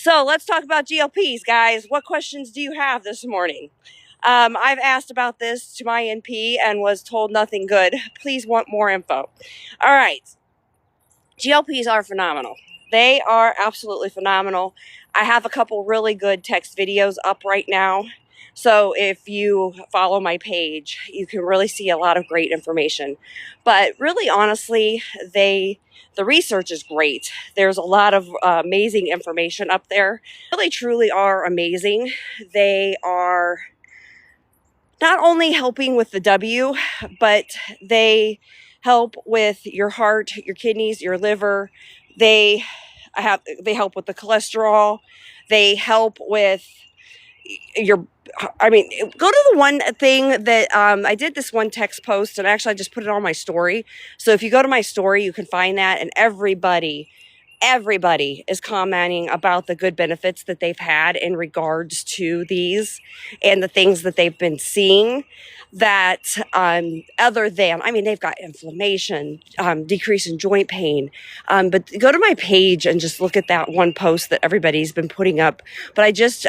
So let's talk about GLPs, guys. What questions do you have this morning? I've asked about this to my NP and was told nothing good. Please want more info. All right. GLPs are phenomenal. They are absolutely phenomenal. I have a couple really good text videos up right now. So if you follow my page, you can really see a lot of great information. But really, honestly, the research is great. There's a lot of amazing information up there. Really, truly are amazing. They are not only helping with the W, but they help with your heart, your kidneys, your liver. They help with the cholesterol. They help with go to the one thing that I did this one text post, and actually I just put it on my story. So if you go to my story, you can find that, and everybody is commenting about the good benefits that they've had in regards to these and the things that they've been seeing that other than, they've got inflammation, decrease in joint pain. But go to my page and just look at that one post that everybody's been putting up. But I just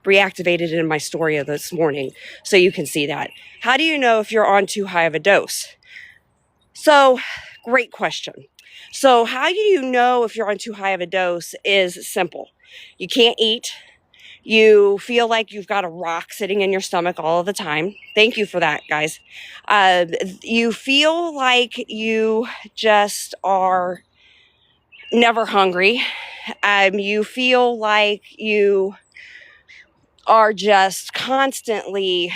reactivated it in my story this morning so you can see that. How do you know if you're on too high of a dose? So, great question. So how do you know if you're on too high of a dose is simple. You can't eat. You feel like you've got a rock sitting in your stomach all of the time. Thank you for that, guys. You feel like you just are never hungry. You feel like you are just constantly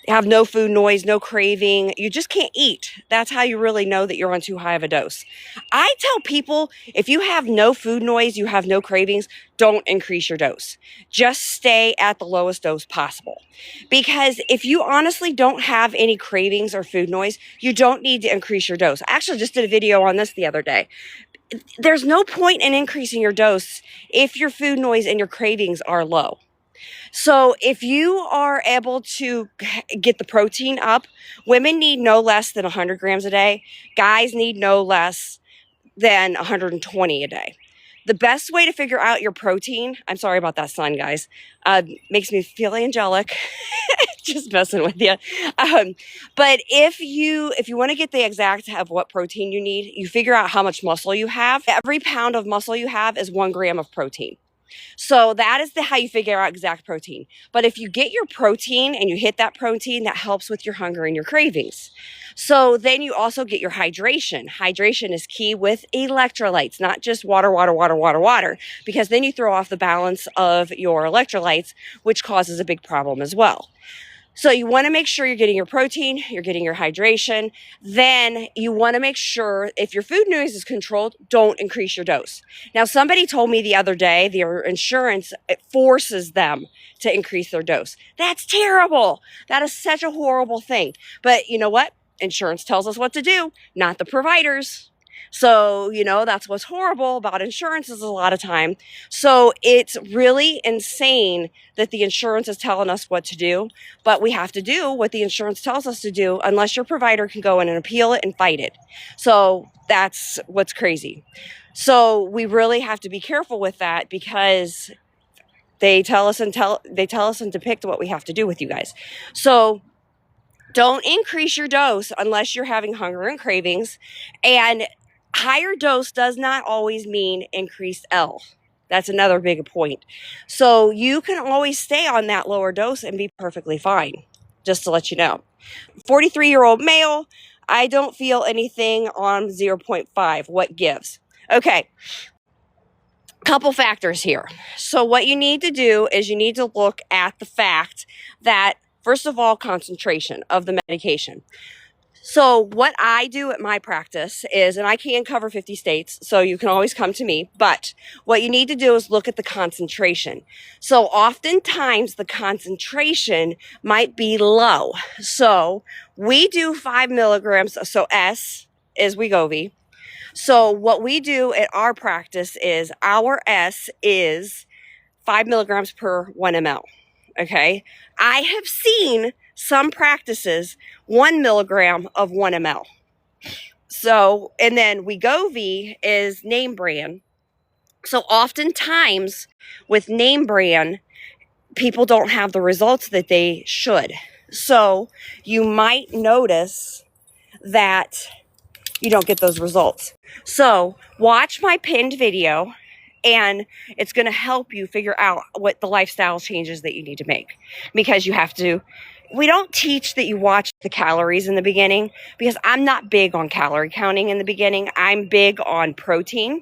have no food noise, no craving. You just can't eat. That's how you really know that you're on too high of a dose. I tell people, if you have no food noise, you have no cravings, don't increase your dose. Just stay at the lowest dose possible. Because if you honestly don't have any cravings or food noise, you don't need to increase your dose. I actually just did a video on this the other day. There's no point in increasing your dose if your food noise and your cravings are low. So if you are able to get the protein up, women need no less than 100 grams a day. Guys need no less than 120 a day. The best way to figure out your protein, I'm sorry about that sun, guys, makes me feel angelic. Just messing with you. But if you want to get the exact of what protein you need, you figure out how much muscle you have. Every pound of muscle you have is 1 gram of protein. So that is how you figure out exact protein. But if you get your protein and you hit that protein, that helps with your hunger and your cravings. So then you also get your hydration. Hydration is key with electrolytes, not just water, because then you throw off the balance of your electrolytes, which causes a big problem as well. So you want to make sure you're getting your protein, you're getting your hydration. Then you want to make sure if your food noise is controlled, don't increase your dose. Now, somebody told me the other day their insurance, it forces them to increase their dose. That's terrible. That is such a horrible thing. But you know what? Insurance tells us what to do, not the providers. So, that's what's horrible about insurance is a lot of time. So it's really insane that the insurance is telling us what to do, but we have to do what the insurance tells us to do unless your provider can go in and appeal it and fight it. So that's what's crazy. So we really have to be careful with that because they tell us and depict what we have to do with you guys. So don't increase your dose unless you're having hunger and cravings. And higher dose does not always mean increased L. That's another big point. So you can always stay on that lower dose and be perfectly fine, just to let you know. 43-year-old male, I don't feel anything on 0.5. What gives? Okay. Couple factors here. So what you need to do is you need to look at the fact that, first of all, concentration of the medication. So what I do at my practice is, and I can cover 50 states, so you can always come to me, but what you need to do is look at the concentration. So oftentimes the concentration might be low. So we do 5 milligrams, so S is Wegovy. So what we do at our practice is our S is 5 milligrams per 1 ml. Okay. I have seen some practices 1 milligram of 1 ml. So, and then Wegovy is name brand. So oftentimes with name brand, people don't have the results that they should. So you might notice that you don't get those results. So watch my pinned video, and it's going to help you figure out what the lifestyle changes that you need to make, because you have to. We don't teach that you watch the calories in the beginning, because I'm not big on calorie counting in the beginning. I'm big on protein.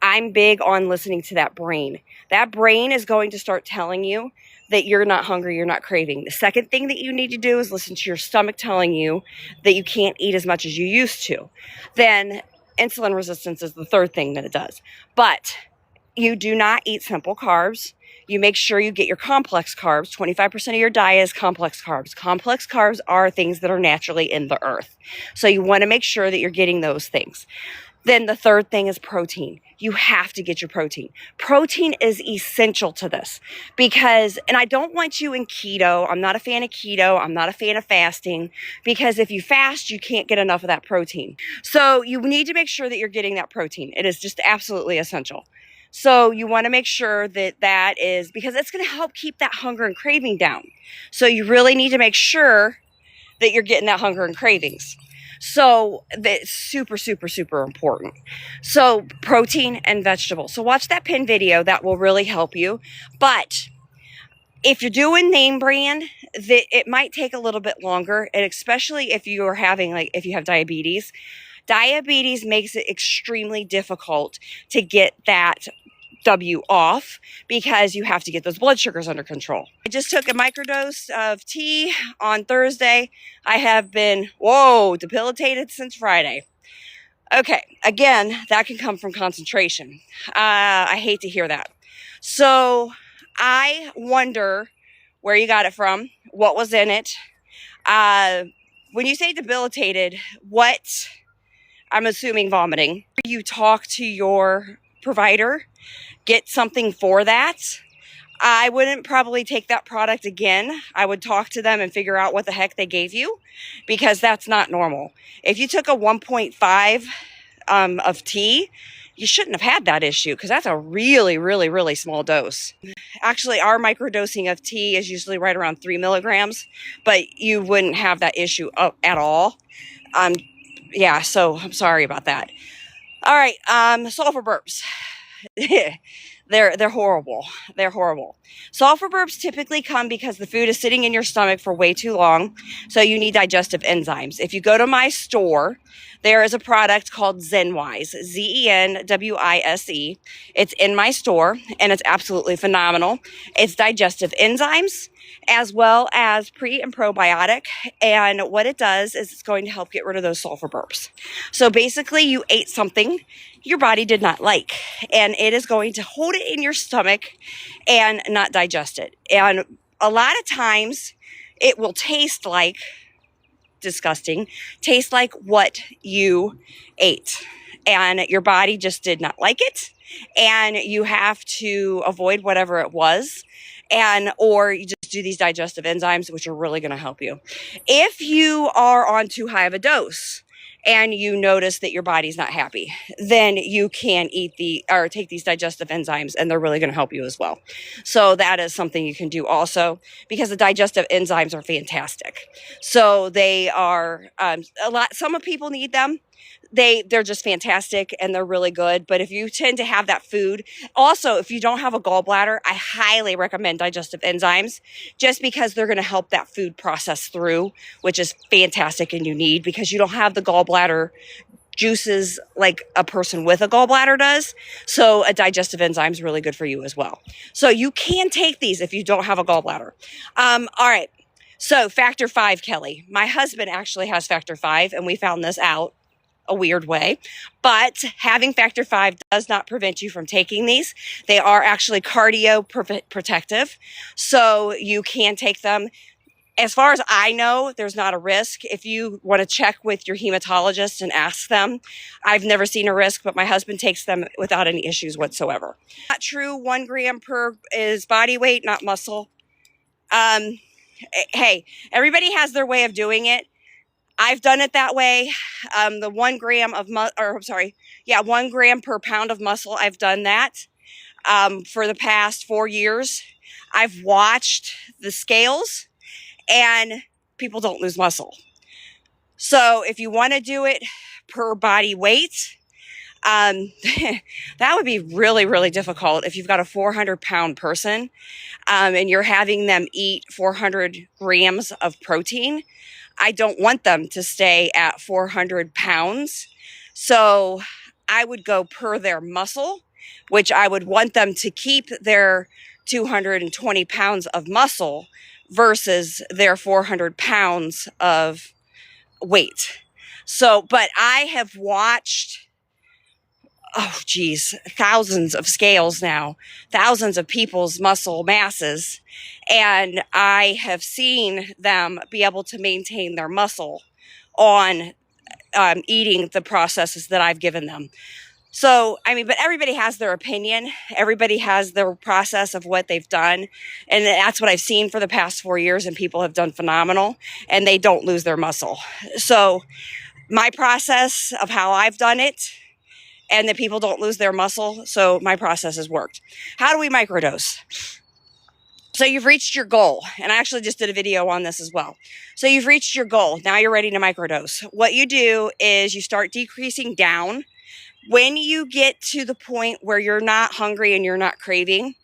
I'm big on listening to that brain. That brain is going to start telling you that you're not hungry, you're not craving. The second thing that you need to do is listen to your stomach telling you that you can't eat as much as you used to. Then insulin resistance is the third thing that it does. But you do not eat simple carbs. You make sure you get your complex carbs. 25% of your diet is complex carbs. Complex carbs are things that are naturally in the earth. So you want to make sure that you're getting those things. Then the third thing is protein. You have to get your protein. Protein is essential to this because, and I don't want you in keto. I'm not a fan of keto. I'm not a fan of fasting, because if you fast, you can't get enough of that protein. So you need to make sure that you're getting that protein. It is just absolutely essential. So you want to make sure that that is, because it's going to help keep that hunger and craving down. So you really need to make sure that you're getting that hunger and cravings. So that's super, super, super important. So protein and vegetables. So watch that pin video. That will really help you. But if you're doing name brand, it might take a little bit longer. And especially if you are having, like, if you have diabetes, diabetes makes it extremely difficult to get that W off, because you have to get those blood sugars under control. I just took a microdose of tea on Thursday. I have been, debilitated since Friday. Okay, again, that can come from concentration. I hate to hear that. So I wonder where you got it from, what was in it. When you say debilitated, what, I'm assuming vomiting. You talk to your provider, get something for that. I wouldn't probably take that product again. I would talk to them and figure out what the heck they gave you, because that's not normal. If you took a 1.5 of tea, you shouldn't have had that issue, because that's a really, really, really small dose. Actually, our microdosing of tea is usually right around 3 milligrams, but you wouldn't have that issue at all. Yeah, so I'm sorry about that. All right, sulfur burps. They're horrible. They're horrible. Sulfur burps typically come because the food is sitting in your stomach for way too long, so you need digestive enzymes. If you go to my store, there is a product called Zenwise, Zenwise. It's in my store, and it's absolutely phenomenal. It's digestive enzymes as well as pre and probiotic, and what it does is it's going to help get rid of those sulfur burps. So basically, you ate something your body did not like, and it is going to hold it in your stomach and not digest it. And a lot of times it will taste like disgusting, taste like what you ate, and your body just did not like it, and you have to avoid whatever it was, and or you just do these digestive enzymes, which are really going to help you. If you are on too high of a dose and you notice that your body's not happy, then you can take these digestive enzymes, and they're really going to help you as well. So that is something you can do also, because the digestive enzymes are fantastic. So they are some people need them. They're just fantastic, and they're really good. But if you tend to have that food, also, if you don't have a gallbladder, I highly recommend digestive enzymes, just because they're going to help that food process through, which is fantastic and you need, because you don't have the gallbladder juices like a person with a gallbladder does. So a digestive enzyme is really good for you as well. So you can take these if you don't have a gallbladder. All right. So factor 5, Kelly. My husband actually has factor 5, and we found this out a weird way, but having factor 5 does not prevent you from taking these. They are actually cardio protective, so you can take them. As far as I know, there's not a risk. If you want to check with your hematologist and ask them, I've never seen a risk, but my husband takes them without any issues whatsoever. Not true. 1 gram per is body weight, not muscle. Hey, everybody has their way of doing it. I've done it that way. The 1 gram of 1 gram per pound of muscle. I've done that for the past 4 years. I've watched the scales, and people don't lose muscle. So if you want to do it per body weight, that would be really, really difficult if you've got a 400-pound person and you're having them eat 400 grams of protein. I don't want them to stay at 400 pounds. So I would go per their muscle, which I would want them to keep their 220 pounds of muscle versus their 400 pounds of weight. So, but I have watched, thousands of scales now, thousands of people's muscle masses. And I have seen them be able to maintain their muscle on eating the processes that I've given them. So, I mean, but everybody has their opinion. Everybody has their process of what they've done. And that's what I've seen for the past 4 years. And people have done phenomenal and they don't lose their muscle. So my process of how I've done it, and that people don't lose their muscle. So my process has worked. How do we microdose? So you've reached your goal. And I actually just did a video on this as well. So you've reached your goal. Now you're ready to microdose. What you do is you start decreasing down. When you get to the point where you're not hungry and you're not craving.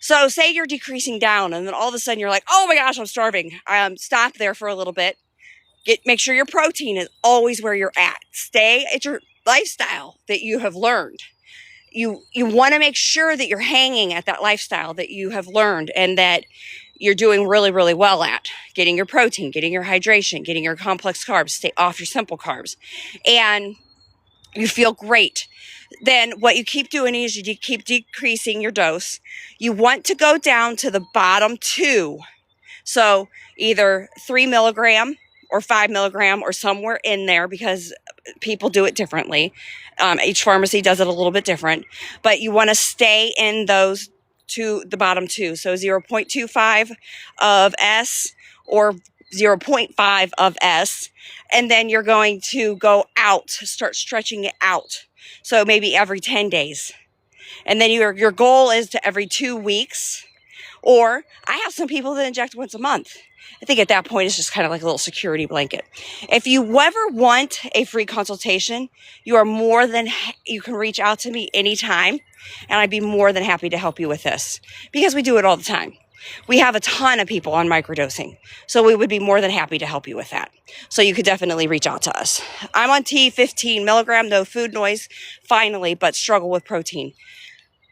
So say you're decreasing down and then all of a sudden you're like, oh my gosh, I'm starving. Stop there for a little bit. Make sure your protein is always where you're at. Stay at your lifestyle that you have learned. You want to make sure that you're hanging at that lifestyle that you have learned and that you're doing really, really well at. Getting your protein, getting your hydration, getting your complex carbs, stay off your simple carbs. And you feel great. Then what you keep doing is you keep decreasing your dose. You want to go down to the bottom 2. So either 3 milligram or 5 milligram or somewhere in there because people do it differently. Each pharmacy does it a little bit different, but you want to stay in those the bottom 2. So 0.25 of S or 0.5 of S. And then you're going to go out, start stretching it out. So maybe every 10 days. And then your goal is to every 2 weeks. Or I have some people that inject once a month. I think at that point, it's just kind of like a little security blanket. If you ever want a free consultation, you can reach out to me anytime, and I'd be more than happy to help you with this because we do it all the time. We have a ton of people on microdosing, so we would be more than happy to help you with that. So you could definitely reach out to us. I'm on T15 milligram, no food noise, finally, but struggle with protein.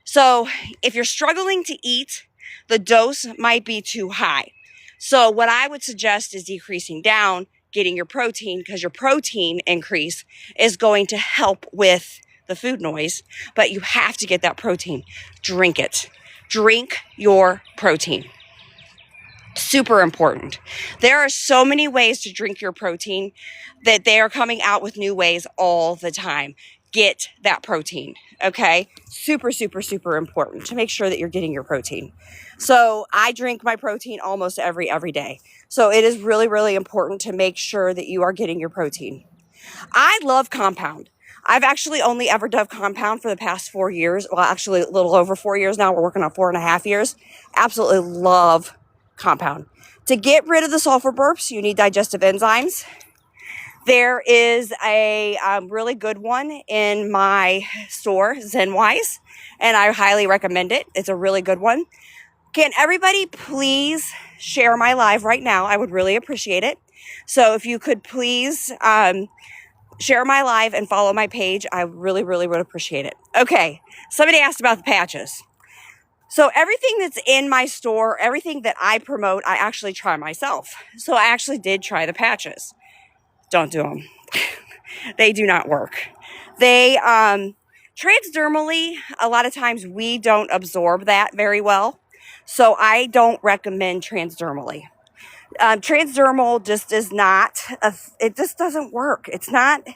So if you're struggling to eat, the dose might be too high. So what I would suggest is decreasing down, getting your protein, because your protein increase is going to help with the food noise, but you have to get that protein. Drink it. Drink your protein. Super important. There are so many ways to drink your protein that they are coming out with new ways all the time. Get that protein, okay? Super, super, super important to make sure that you're getting your protein. So I drink my protein almost every day. So it is really, really important to make sure that you are getting your protein. I love compound. I've actually only ever done compound for the past 4 years. Well, actually a little over 4 years now. We're working on 4.5 years. Absolutely love compound. To get rid of the sulfur burps, you need digestive enzymes. There is a really good one in my store, ZenWise, and I highly recommend it. It's a really good one. Can everybody please share my live right now? I would really appreciate it. So if you could please share my live and follow my page, I really, really would appreciate it. Okay, somebody asked about the patches. So everything that's in my store, everything that I promote, I actually try myself. So I actually did try the patches. Don't do them. They do not work. They, transdermally, a lot of times we don't absorb that very well. So I don't recommend transdermally. Transdermal just is not, it just doesn't work. It's not,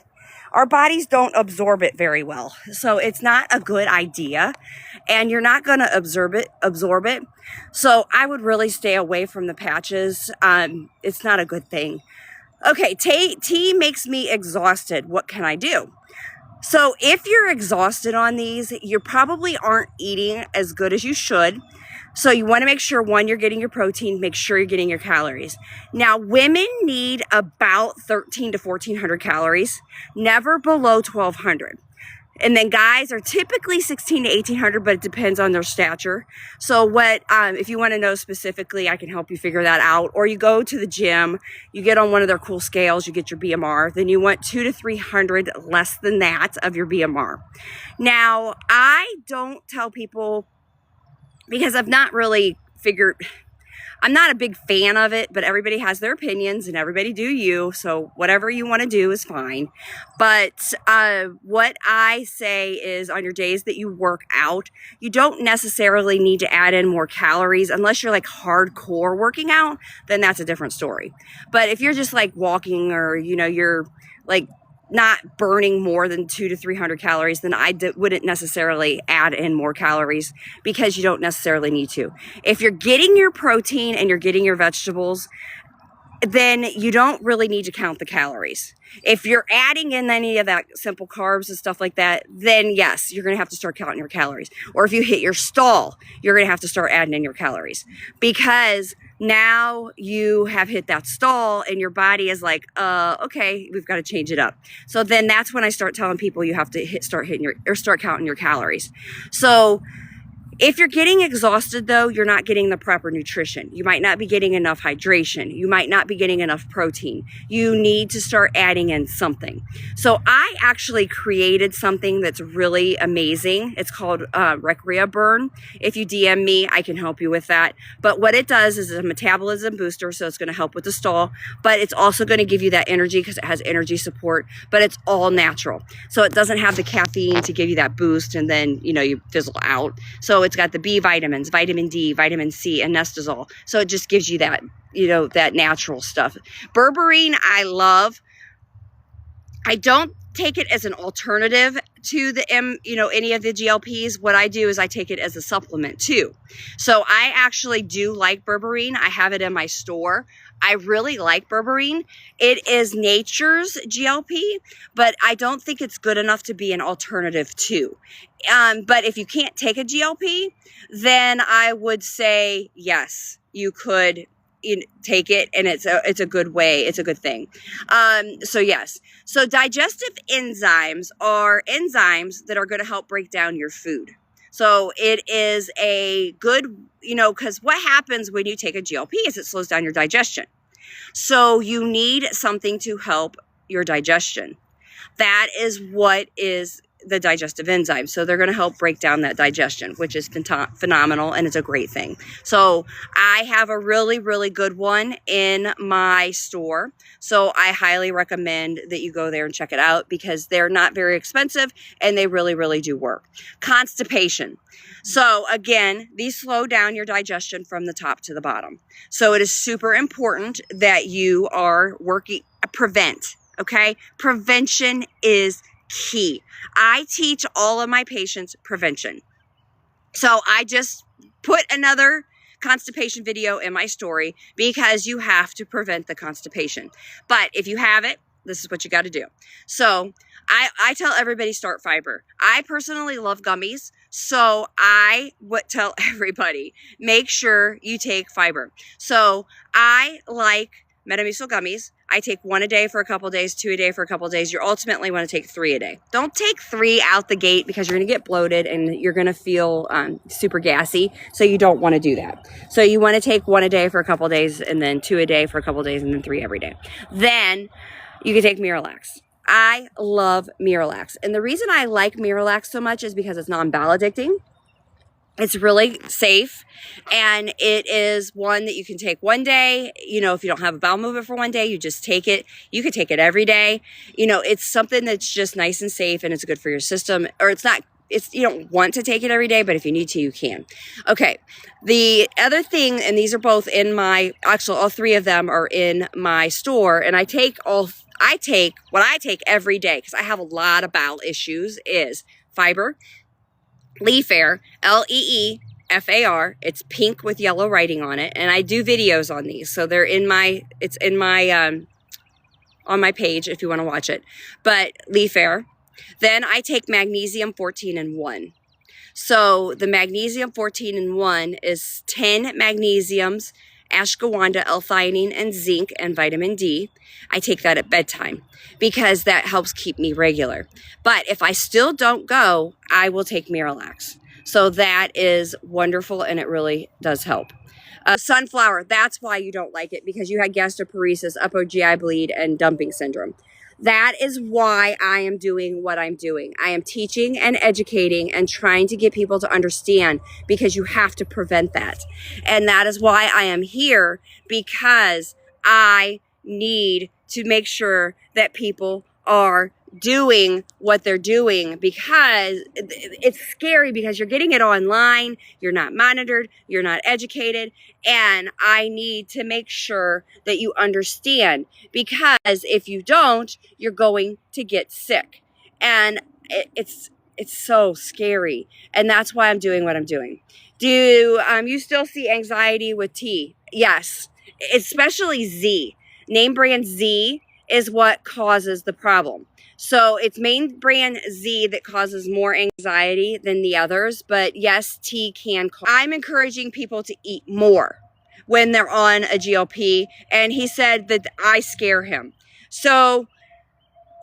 our bodies don't absorb it very well. So it's not a good idea and you're not going to absorb it. So I would really stay away from the patches. It's not a good thing. Okay, tea makes me exhausted. What can I do? So if you're exhausted on these, you probably aren't eating as good as you should. So you want to make sure, one, you're getting your protein, make sure you're getting your calories. Now, women need about 13 to 1400 calories, never below 1200. And then guys are typically 16 to 1800, but it depends on their stature. So what, if you want to know specifically, I can help you figure that out. Or you go to the gym, you get on one of their cool scales, you get your BMR, then you want 200 to 300 less than that of your BMR. Now, I don't tell people, because I've not really figured, I'm not a big fan of it, but everybody has their opinions and everybody do you. So whatever you want to do is fine. But what I say is, on your days that you work out, you don't necessarily need to add in more calories unless you're like hardcore working out, then that's a different story. But if you're just like walking, or, you know, you're like not burning more than 200 to 300 calories, then I wouldn't necessarily add in more calories, because you don't necessarily need to. If you're getting your protein and you're getting your vegetables, then you don't really need to count the calories. If you're adding in any of that simple carbs and stuff like that, then yes, you're going to have to start counting your calories. Or if you hit your stall, you're going to have to start adding in your calories, because now you have hit that stall and your body is like, okay, we've got to change it up. So then that's when I start telling people you have to start counting your calories. So if you're getting exhausted, though, you're not getting the proper nutrition. You might not be getting enough hydration. You might not be getting enough protein. You need to start adding in something. So I actually created something that's really amazing. It's called Recrea Burn. If you DM me, I can help you with that. But what it does is a metabolism booster, so it's going to help with the stall, but it's also going to give you that energy because it has energy support, but it's all natural. So it doesn't have the caffeine to give you that boost and then, you know, you fizzle out. So it's got the B vitamins, vitamin D, vitamin C, and Nestazole. So it just gives you that, you know, that natural stuff. Berberine, I love. I don't take it as an alternative to the any of the GLPs. What I do is I take it as a supplement too. So I actually do like berberine. I have it in my store. I really like berberine. It is nature's GLP, but I don't think it's good enough to be an alternative to. But if you can't take a GLP, then I would say yes, you could take it, and it's a good way. It's a good thing. So yes. So digestive enzymes are enzymes that are going to help break down your food. So it is a good, because what happens when you take a GLP is it slows down your digestion. So you need something to help your digestion. That is what is the digestive enzyme. So they're going to help break down that digestion, which is phenomenal, and it's a great thing. So I have a really, really good one in my store. So I highly recommend that you go there and check it out, because they're not very expensive and they really, really do work. Constipation. So again, these slow down your digestion from the top to the bottom. So it is super important that you are working, prevent, okay? Prevention is key. I teach all of my patients prevention. So I just put another constipation video in my story, because you have to prevent the constipation. But if you have it, this is what you got to do. So I tell everybody start fiber. I personally love gummies. So I would tell everybody, make sure you take fiber. So I like Metamucil gummies. I take 1 a day for a couple days, 2 a day for a couple days. You ultimately want to take 3 a day. Don't take 3 out the gate, because you're going to get bloated and you're going to feel super gassy. So you don't want to do that. So you want to take 1 a day for a couple days, and then 2 a day for a couple days, and then 3 every day. Then you can take Miralax. I love Miralax. And the reason I like Miralax so much is because it's non-bowel addicting. It's really safe, and it is one that you can take 1 day. If you don't have a bowel movement for 1 day, you just take it. You could take it every day. It's something that's just nice and safe, and it's good for your system. Or you don't want to take it every day, but if you need to, you can. Okay. The other thing, and these are both in all 3 of them are in my store, and what I take every day, because I have a lot of bowel issues, is fiber, Leafar, Leefar. It's pink with yellow writing on it, and I do videos on these. So it's in my on my page if you want to watch it. But leaf air. Then I take magnesium 14 in 1. So the magnesium 14 in 1 is 10 magnesiums, ashwagandha, L-theanine, and zinc, and vitamin D. I take that at bedtime because that helps keep me regular. But if I still don't go, I will take Miralax. So that is wonderful, and it really does help. Sunflower, that's why you don't like it, because you had gastroparesis, upper GI bleed, and dumping syndrome. That is why I am doing what I'm doing. I am teaching and educating and trying to get people to understand, because you have to prevent that. And that is why I am here, because I need to make sure that people are doing what they're doing, because it's scary, because you're getting it online, you're not monitored, you're not educated, and I need to make sure that you understand, because if you don't, you're going to get sick, and it's so scary, and that's why I'm doing what I'm doing. Do you still see anxiety with tea? Yes, especially Z. Name brand Z is what causes the problem. So it's main brand Z that causes more anxiety than the others. But yes, tea can cause. I'm encouraging people to eat more when they're on a GLP. And he said that I scare him. So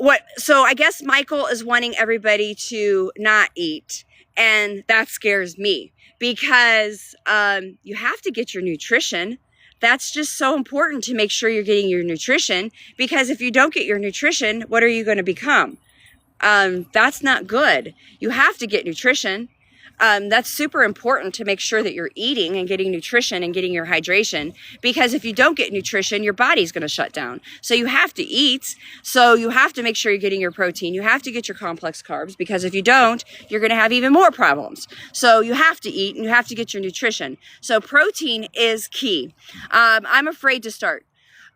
I guess Michael is wanting everybody to not eat. And that scares me, because you have to get your nutrition. That's just so important, to make sure you're getting your nutrition, because if you don't get your nutrition, what are you going to become? That's not good. You have to get nutrition. That's super important, to make sure that you're eating and getting nutrition and getting your hydration, because if you don't get nutrition, your body's going to shut down. So you have to eat. So you have to make sure you're getting your protein. You have to get your complex carbs, because if you don't, you're going to have even more problems. So you have to eat, and you have to get your nutrition. So protein is key. I'm afraid to start.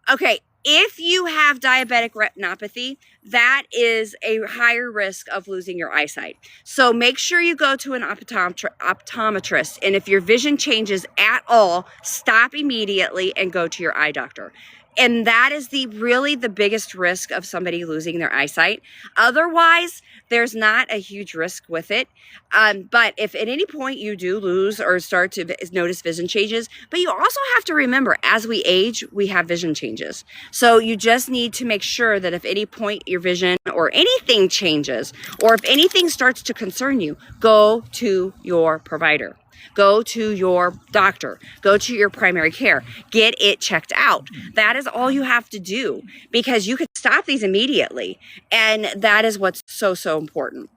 Okay. If you have diabetic retinopathy, that is a higher risk of losing your eyesight. So make sure you go to an optometrist. And if your vision changes at all, stop immediately and go to your eye doctor. And that is really the biggest risk of somebody losing their eyesight. Otherwise, there's not a huge risk with it. But if at any point you do lose or start to notice vision changes, but you also have to remember, as we age, we have vision changes. So you just need to make sure that if any point your vision or anything changes, or if anything starts to concern you, go to your provider. Go to your doctor, go to your primary care, get it checked out. That is all you have to do, because you could stop these immediately. And that is what's so, so important.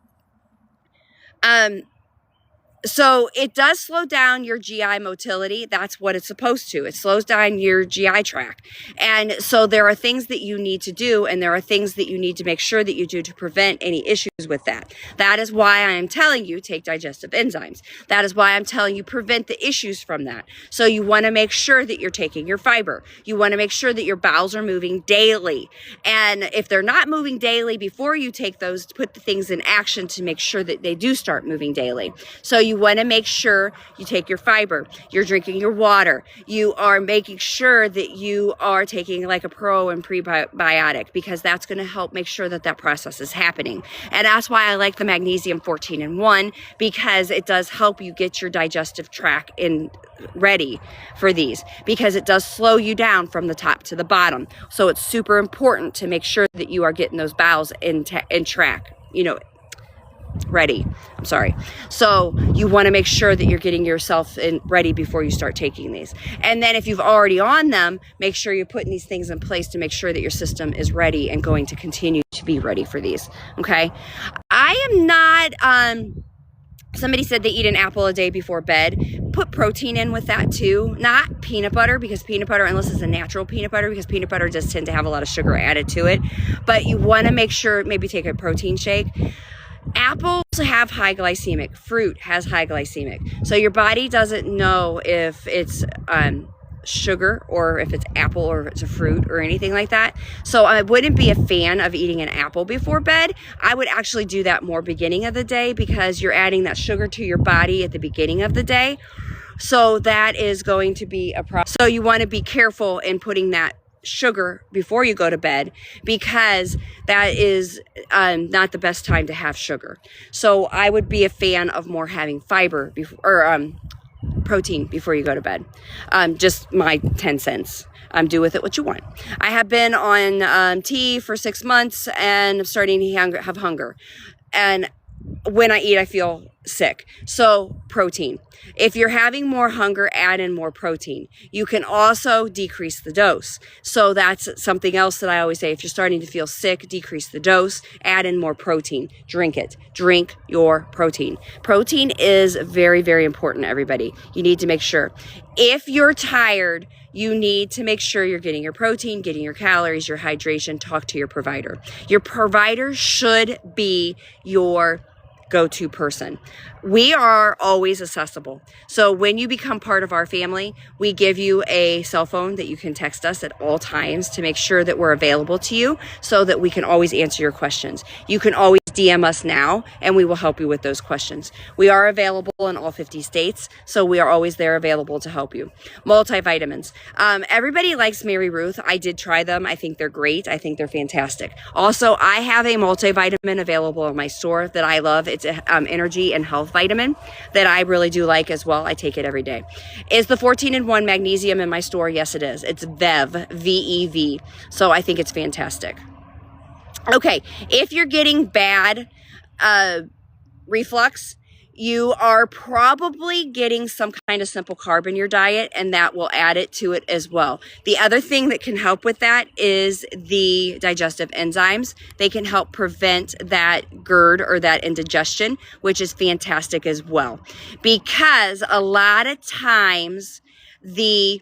So it does slow down your GI motility. That's what it's supposed to. It slows down your GI tract. And so there are things that you need to do, and there are things that you need to make sure that you do to prevent any issues with that. That is why I am telling you, take digestive enzymes. That is why I'm telling you, prevent the issues from that. So you want to make sure that you're taking your fiber. You want to make sure that your bowels are moving daily. And if they're not moving daily, before you take those, put the things in action to make sure that they do start moving daily. So you want to make sure you take your fiber, you're drinking your water, you are making sure that you are taking like a pro and prebiotic, because that's going to help make sure that that process is happening. And that's why I like the magnesium 14 in 1, because it does help you get your digestive tract ready for these, because it does slow you down from the top to the bottom. So it's super important to make sure that you are getting those bowels in track, ready. I'm sorry. So you want to make sure that you're getting yourself ready before you start taking these. And then if you've already on them, make sure you're putting these things in place to make sure that your system is ready and going to continue to be ready for these. Okay. I am not, somebody said they eat an apple a day before bed. Put protein in with that too. Not peanut butter, because peanut butter, unless it's a natural peanut butter, because peanut butter does tend to have a lot of sugar added to it. But you want to make sure, maybe take a protein shake. Apples have high glycemic. Fruit has high glycemic. So your body doesn't know if it's sugar or if it's apple or if it's a fruit or anything like that. So I wouldn't be a fan of eating an apple before bed. I would actually do that more beginning of the day, because you're adding that sugar to your body at the beginning of the day. So that is going to be a problem. So you want to be careful in putting that sugar before you go to bed, because that is not the best time to have sugar. So I would be a fan of more having fiber before, or protein before you go to bed. Just my 10 cents. Do with it what you want. I have been on tea for 6 months, and I'm starting to have hunger. And when I eat, I feel sick. So protein. If you're having more hunger, add in more protein. You can also decrease the dose. So that's something else that I always say. If you're starting to feel sick, decrease the dose, add in more protein. Drink it. Drink your protein. Protein is very, very important, everybody. You need to make sure. If you're tired, you need to make sure you're getting your protein, getting your calories, your hydration. Talk to your provider. Your provider should be your go-to person. We are always accessible. So when you become part of our family, we give you a cell phone that you can text us at all times to make sure that we're available to you, so that we can always answer your questions. You can always DM us now, and we will help you with those questions. We are available in all 50 states, so we are always there available to help you. Multivitamins. Everybody likes Mary Ruth. I did try them. I think they're great. I think they're fantastic. Also, I have a multivitamin available in my store that I love. It's an energy and health vitamin that I really do like as well. I take it every day. Is the 14-in-1 magnesium in my store? Yes, it is. It's VEV, V-E-V. So I think it's fantastic. Okay, if you're getting bad reflux, you are probably getting some kind of simple carb in your diet, and that will add it to it as well. The other thing that can help with that is the digestive enzymes. They can help prevent that GERD or that indigestion, which is fantastic as well. Because a lot of times the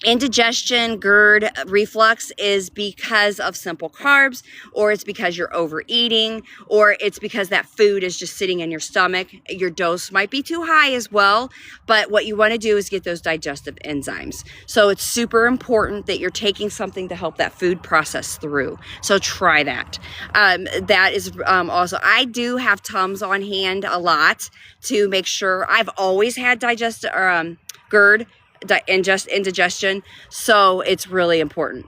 indigestion, GERD, reflux is because of simple carbs, or it's because you're overeating, or it's because that food is just sitting in your stomach. Your dose might be too high as well, but what you want to do is get those digestive enzymes. So it's super important that you're taking something to help that food process through. So try that. That is also, I do have Tums on hand a lot to make sure. I've always had GERD, indigestion, so it's really important.